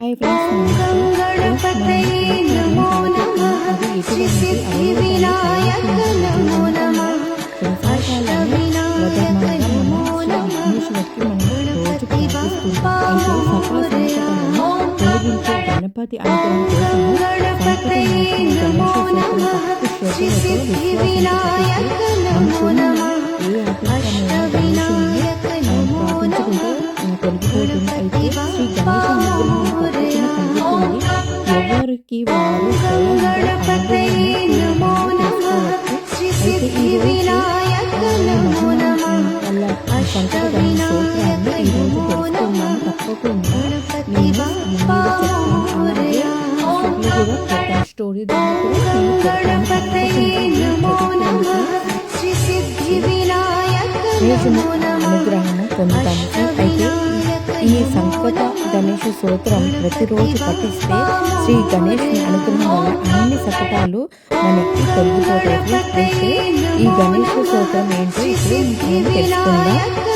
Hi friends, నమస్తే. Friends, మనం అది ఎటువంటి ప్రధానంగా మన విఘ్నేశ్వరికి మనం రోజు ప్రార్థిస్తుంటాం. అయితే సకల సంకటాలను తొలగించే గణపతి అనుగ్రహం కోసము సంకటనాశనం గణేశ స్తోత్రం భక్తి శ్రద్ధలతో విశ్వాసంతో పఠిస్తే అనుకున్న ఏ ఆటంకమైన గణేశుని ప్రార్థించుకుంటే తొలగిపోతుంది. అయితే శ్రీ గణేశ అనుగ్రహం తప్పకుండా కలుగుతుంది. ఎవరికి వారు స్వయంగా అనుభవాన్ని తెలుసుకోవచ్చు. అయితే ఈరోజు వల్ల సంకటగణ స్తోత్రాన్ని ఈరోజు తెలుసుకున్నాము. తప్పకుండా నేను మీ మీద చెప్తాను. అలాగే కూడా పెద్ద స్టోరీ దాన్ని కూడా నేను అనుగ్రహము పొందుతాము. అయితే ఈ సంకట గణేష స్తోత్రం ప్రతిరోజు పఠిస్తే శ్రీ గణేషుని అనుగ్రహం వల్ల అన్ని సంకటాలు మనకి తొలగిపోతాయి. అయితే ఈ గణేష స్తోత్రం ఏంటో ఇప్పుడు నేను తెలుసుకుందాం.